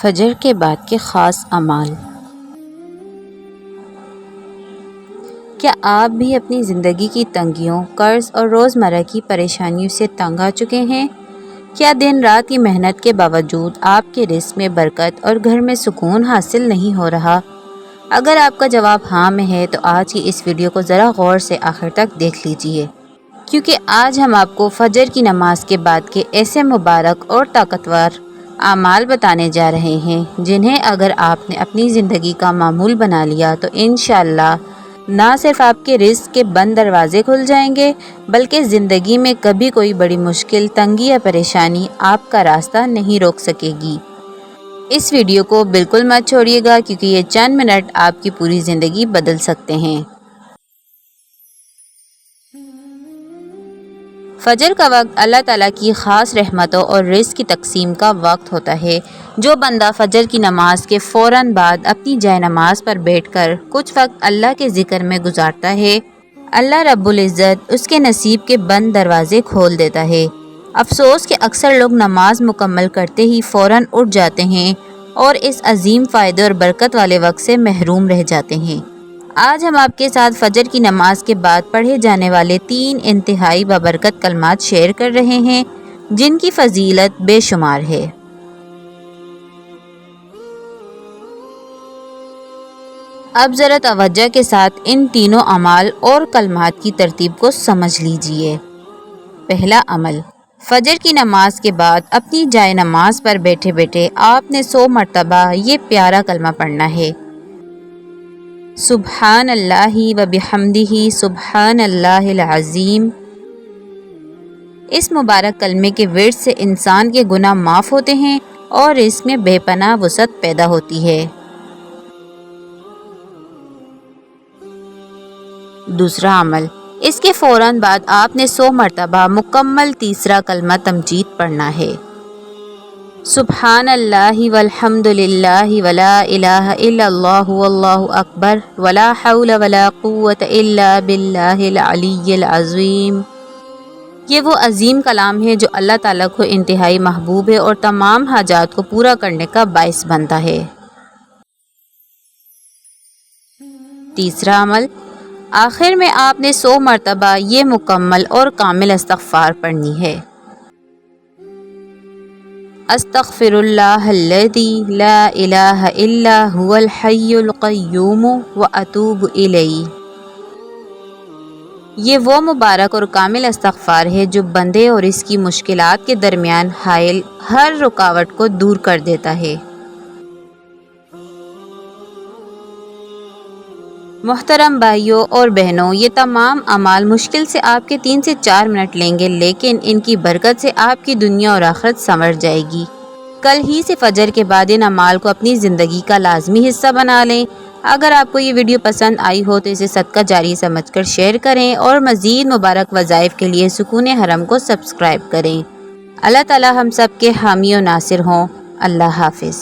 فجر کے بعد کے خاص اعمال۔ کیا آپ بھی اپنی زندگی کی تنگیوں، قرض اور روزمرہ کی پریشانیوں سے تنگ آ چکے ہیں؟ کیا دن رات کی محنت کے باوجود آپ کے رزق میں برکت اور گھر میں سکون حاصل نہیں ہو رہا؟ اگر آپ کا جواب ہاں میں ہے تو آج کی اس ویڈیو کو ذرا غور سے آخر تک دیکھ لیجئے، کیونکہ آج ہم آپ کو فجر کی نماز کے بعد کے ایسے مبارک اور طاقتور اعمال بتانے جا رہے ہیں جنہیں اگر آپ نے اپنی زندگی کا معمول بنا لیا تو انشاءاللہ نہ صرف آپ کے رزق کے بند دروازے کھل جائیں گے بلکہ زندگی میں کبھی کوئی بڑی مشکل، تنگی یا پریشانی آپ کا راستہ نہیں روک سکے گی۔ اس ویڈیو کو بالکل مت چھوڑیے گا کیونکہ یہ چند منٹ آپ کی پوری زندگی بدل سکتے ہیں۔ فجر کا وقت اللہ تعالیٰ کی خاص رحمتوں اور رزق کی تقسیم کا وقت ہوتا ہے۔ جو بندہ فجر کی نماز کے فوراً بعد اپنی جائے نماز پر بیٹھ کر کچھ وقت اللہ کے ذکر میں گزارتا ہے، اللہ رب العزت اس کے نصیب کے بند دروازے کھول دیتا ہے۔ افسوس کہ اکثر لوگ نماز مکمل کرتے ہی فوراً اٹھ جاتے ہیں اور اس عظیم فائدے اور برکت والے وقت سے محروم رہ جاتے ہیں۔ آج ہم آپ کے ساتھ فجر کی نماز کے بعد پڑھے جانے والے 3 انتہائی بابرکت کلمات شیئر کر رہے ہیں جن کی فضیلت بے شمار ہے۔ اب ذرا توجہ کے ساتھ ان تینوں اعمال اور کلمات کی ترتیب کو سمجھ لیجئے۔ پہلا عمل، فجر کی نماز کے بعد اپنی جائے نماز پر بیٹھے بیٹھے آپ نے 100 مرتبہ یہ پیارا کلمہ پڑھنا ہے: سبحان اللہ و بحمدہ سبحان اللہ العظیم۔ اس مبارک کلمے کے ورد سے انسان کے گناہ معاف ہوتے ہیں اور اس میں بے پناہ وسعت پیدا ہوتی ہے۔ دوسرا عمل، اس کے فوراً بعد آپ نے 100 مرتبہ مکمل تیسرا کلمہ تمجید پڑھنا ہے: سبحان اللہ والحمد للہ ولا الہ الا اللہ واللہ اکبر ولا حول ولا قوة الا باللہ العلی العظیم۔ یہ وہ عظیم کلام ہے جو اللہ تعالیٰ کو انتہائی محبوب ہے اور تمام حاجات کو پورا کرنے کا باعث بنتا ہے۔ تیسرا عمل، آخر میں آپ نے 100 مرتبہ یہ مکمل اور کامل استغفار پڑھنی ہے: استغفر اللہ الذی لا الہ الا هو الحی القیوم واتوب الیہ۔ یہ وہ مبارک اور کامل استغفار ہے جو بندے اور اس کی مشکلات کے درمیان حائل ہر رکاوٹ کو دور کر دیتا ہے۔ محترم بھائیوں اور بہنوں، یہ تمام اعمال مشکل سے آپ کے 3 سے 4 منٹ لیں گے لیکن ان کی برکت سے آپ کی دنیا اور آخرت سنور جائے گی۔ کل ہی سے فجر کے بعد ان اعمال کو اپنی زندگی کا لازمی حصہ بنا لیں۔ اگر آپ کو یہ ویڈیو پسند آئی ہو تو اسے صدقہ جاری سمجھ کر شیئر کریں اور مزید مبارک وظائف کے لیے سکون حرم کو سبسکرائب کریں۔ اللہ تعالی ہم سب کے حامی و ناصر ہوں۔ اللہ حافظ۔